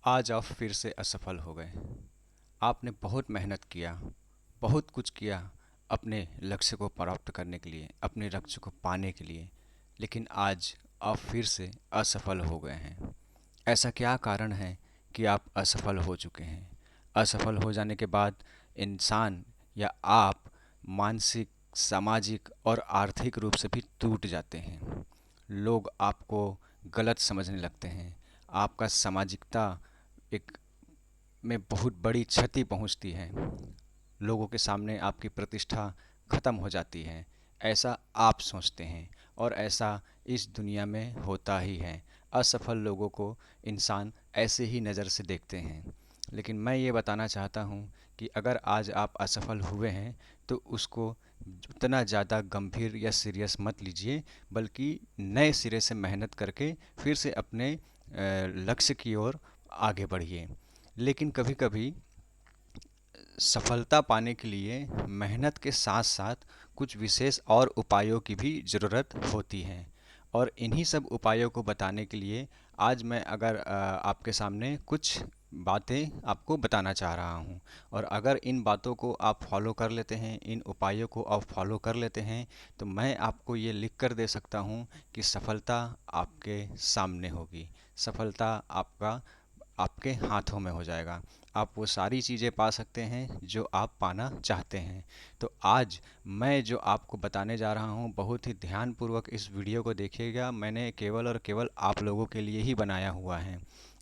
आज आप फिर से असफल हो गए। आपने बहुत मेहनत किया, बहुत कुछ किया अपने लक्ष्य को प्राप्त करने के लिए, अपने लक्ष्य को पाने के लिए, लेकिन आज आप फिर से असफल हो गए हैं। ऐसा क्या कारण है कि आप असफल हो चुके हैं? असफल हो जाने के बाद इंसान या आप मानसिक, सामाजिक और आर्थिक रूप से भी टूट जाते हैं। लोग आपको गलत समझने लगते हैं। आपका सामाजिकता एक में बहुत बड़ी क्षति पहुंचती है। लोगों के सामने आपकी प्रतिष्ठा खत्म हो जाती है। ऐसा आप सोचते हैं और ऐसा इस दुनिया में होता ही है। असफल लोगों को इंसान ऐसे ही नज़र से देखते हैं। लेकिन मैं ये बताना चाहता हूँ कि अगर आज आप असफल हुए हैं तो उसको उतना ज़्यादा गंभीर या सीरियस मत लीजिए, बल्कि नए सिरे से मेहनत करके फिर से अपने लक्ष्य की ओर आगे बढ़िए। लेकिन कभी-कभी सफलता पाने के लिए मेहनत के साथ साथ कुछ विशेष और उपायों की भी ज़रूरत होती है। और इन्हीं सब उपायों को बताने के लिए आज मैं अगर आपके सामने कुछ बातें आपको बताना चाह रहा हूँ। और अगर इन बातों को आप फॉलो कर लेते हैं, इन उपायों को आप फॉलो कर लेते हैं, तो मैं आपको ये लिख कर दे सकता हूँ कि सफलता आपके सामने होगी। सफलता आपका आपके हाथों में हो जाएगा। आप वो सारी चीज़ें पा सकते हैं जो आप पाना चाहते हैं। तो आज मैं जो आपको बताने जा रहा हूँ, बहुत ही ध्यानपूर्वक इस वीडियो को देखिएगा। मैंने केवल और केवल आप लोगों के लिए ही बनाया हुआ है।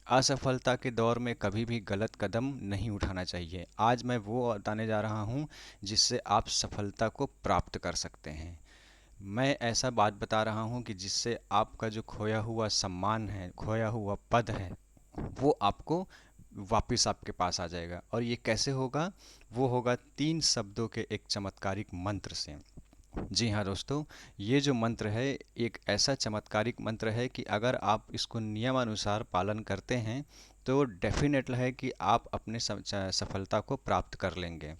असफलता के दौर में कभी भी गलत कदम नहीं उठाना चाहिए। आज मैं वो बताने जा रहा हूँ जिससे आप सफलता को प्राप्त कर सकते हैं। मैं ऐसा बात बता रहा हूँ कि जिससे आपका जो खोया हुआ सम्मान है, खोया हुआ पद है, वो आपको वापस आपके पास आ जाएगा। और ये कैसे होगा? वो होगा 3 शब्दों के एक चमत्कारिक मंत्र से। जी हाँ दोस्तों, ये जो मंत्र है एक ऐसा चमत्कारिक मंत्र है कि अगर आप इसको नियमानुसार पालन करते हैं तो डेफिनेट है कि आप अपने सफलता को प्राप्त कर लेंगे।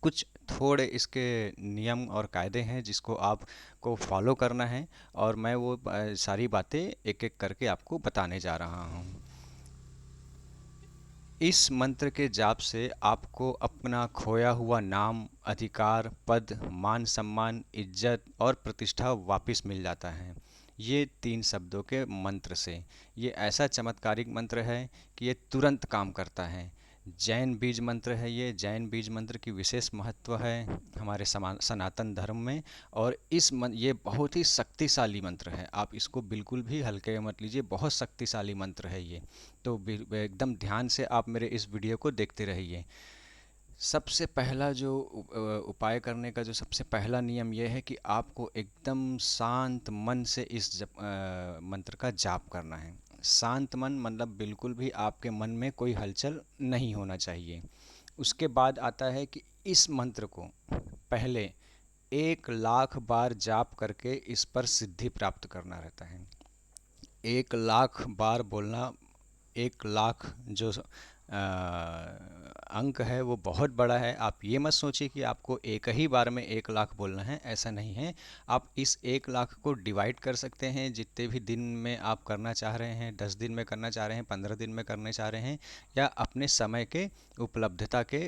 कुछ थोड़े इसके नियम और कायदे हैं जिसको आपको फॉलो करना है, और मैं वो सारी बातें एक एक करके आपको बताने जा रहा हूँ। इस मंत्र के जाप से आपको अपना खोया हुआ नाम, अधिकार, पद, मान सम्मान, इज्जत और प्रतिष्ठा वापस मिल जाता है। ये 3 शब्दों के मंत्र से। ये ऐसा चमत्कारिक मंत्र है कि ये तुरंत काम करता है। जैन बीज मंत्र है ये। जैन बीज मंत्र की विशेष महत्व है हमारे सनातन धर्म में। और ये बहुत ही शक्तिशाली मंत्र है। आप इसको बिल्कुल भी हल्के में मत लीजिए, बहुत शक्तिशाली मंत्र है ये। तो एकदम ध्यान से आप मेरे इस वीडियो को देखते रहिए। सबसे पहला जो उपाय करने का जो सबसे पहला नियम यह है कि आपको एकदम शांत मन से इस मंत्र का जाप करना है। शांत मन मतलब बिल्कुल भी आपके मन में कोई हलचल नहीं होना चाहिए। उसके बाद आता है कि इस मंत्र को पहले 1 लाख बार जाप करके इस पर सिद्धि प्राप्त करना रहता है। 1 लाख बार बोलना, 1 लाख जो अंक है वो बहुत बड़ा है। आप ये मत सोचिए कि आपको एक ही बार में 1 लाख बोलना है, ऐसा नहीं है। आप इस 1 लाख को डिवाइड कर सकते हैं जितने भी दिन में आप करना चाह रहे हैं। 10 दिन में करना चाह रहे हैं, 15 दिन में करना चाह रहे हैं, या अपने समय के उपलब्धता के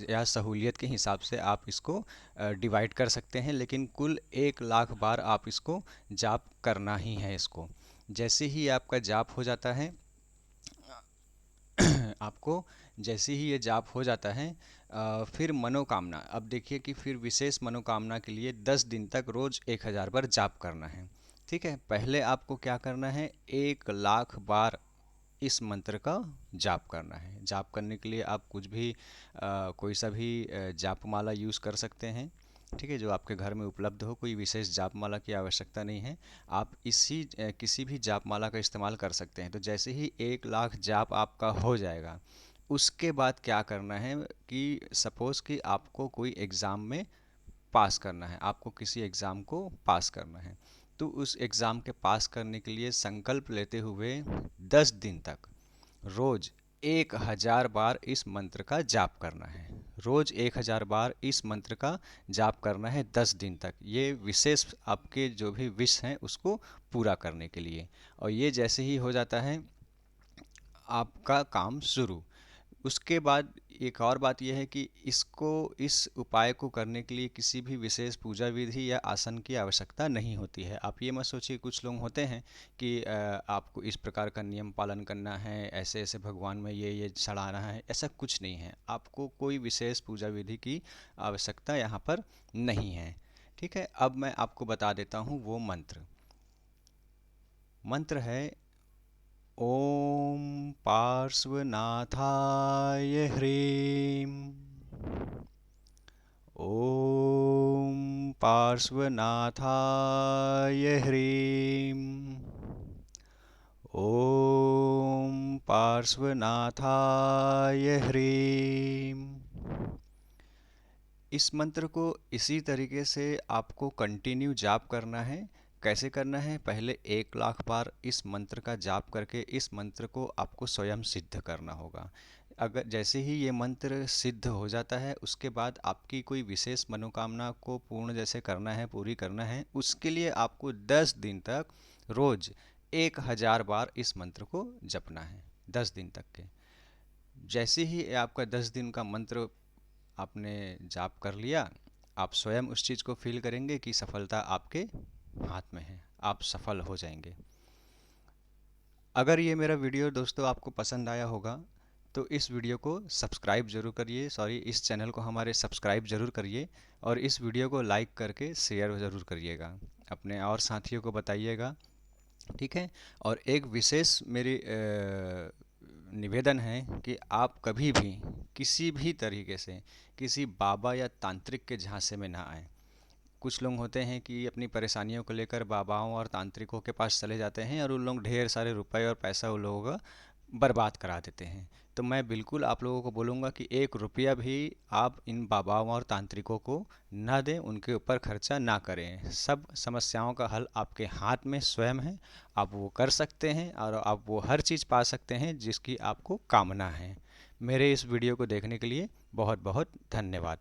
या सहूलियत के हिसाब से आप इसको डिवाइड कर सकते हैं। लेकिन कुल 1 लाख बार आप इसको जाप करना ही है इसको। जैसे ही आपका जाप हो जाता है, आपको जैसे ही ये जाप हो जाता है, फिर मनोकामना, अब देखिए कि फिर विशेष मनोकामना के लिए 10 दिन तक रोज 1000 बार जाप करना है। ठीक है, पहले आपको क्या करना है? 1 लाख बार इस मंत्र का जाप करना है। जाप करने के लिए आप कुछ भी कोई सा भी जाप माला यूज़ कर सकते हैं। ठीक है, जो आपके घर में उपलब्ध हो। कोई विशेष जाप माला की आवश्यकता नहीं है। आप किसी भी जाप माला का इस्तेमाल कर सकते हैं। तो जैसे ही 1 लाख जाप आपका हो जाएगा, उसके बाद क्या करना है कि सपोज़ कि आपको कोई एग्ज़ाम में पास करना है, आपको किसी एग्ज़ाम को पास करना है। तो उस एग्ज़ाम के पास करने के लिए संकल्प लेते हुए 10 दिन तक रोज 1000 बार इस मंत्र का जाप करना है। रोज 1000 बार इस मंत्र का जाप करना है 10 दिन तक। ये विशेष आपके जो भी विश हैं उसको पूरा करने के लिए। और ये जैसे ही हो जाता है, आपका काम शुरू। उसके बाद एक और बात यह है कि इस उपाय को करने के लिए किसी भी विशेष पूजा विधि या आसन की आवश्यकता नहीं होती है। आप ये मत सोचिए, कुछ लोग होते हैं कि आपको इस प्रकार का नियम पालन करना है, ऐसे ऐसे भगवान में ये चढ़ाना है, ऐसा कुछ नहीं है। आपको कोई विशेष पूजा विधि की आवश्यकता यहाँ पर नहीं है। ठीक है, अब मैं आपको बता देता हूँ वो मंत्र। मंत्र है ओम पार्श्वनाथाय ह्रीं। ओम पार्श्वनाथाय ह्रीं। ओम पार्श्वनाथाय ह्रीं। इस मंत्र को इसी तरीके से आपको कंटिन्यू जाप करना है। कैसे करना है? पहले 1 लाख बार इस मंत्र का जाप करके इस मंत्र को आपको स्वयं सिद्ध करना होगा। अगर जैसे ही ये मंत्र सिद्ध हो जाता है, उसके बाद आपकी कोई विशेष मनोकामना को पूर्ण जैसे करना है, पूरी करना है, उसके लिए आपको 10 दिन तक रोज 1000 बार इस मंत्र को जपना है, 10 दिन तक के। जैसे ही आपका 10 दिन का मंत्र आपने जाप कर लिया, आप स्वयं उस चीज़ को फील करेंगे कि सफलता आपके हाथ में है, आप सफल हो जाएंगे। अगर ये मेरा वीडियो दोस्तों आपको पसंद आया होगा तो इस वीडियो को सब्सक्राइब जरूर करिए, इस चैनल को हमारे सब्सक्राइब जरूर करिए, और इस वीडियो को लाइक करके शेयर ज़रूर करिएगा, अपने और साथियों को बताइएगा। ठीक है। और एक विशेष मेरी निवेदन है कि आप कभी भी किसी भी तरीके से किसी बाबा या तांत्रिक के झांसे में ना आए। कुछ लोग होते हैं कि अपनी परेशानियों को लेकर बाबाओं और तांत्रिकों के पास चले जाते हैं और उन लोग ढेर सारे रुपए और पैसा उन लोगों का बर्बाद करा देते हैं। तो मैं बिल्कुल आप लोगों को बोलूँगा कि 1 रुपया भी आप इन बाबाओं और तांत्रिकों को ना दें, उनके ऊपर खर्चा ना करें। सब समस्याओं का हल आपके हाथ में स्वयं है, आप वो कर सकते हैं और आप वो हर चीज़ पा सकते हैं जिसकी आपको कामना है। मेरे इस वीडियो को देखने के लिए बहुत बहुत धन्यवाद।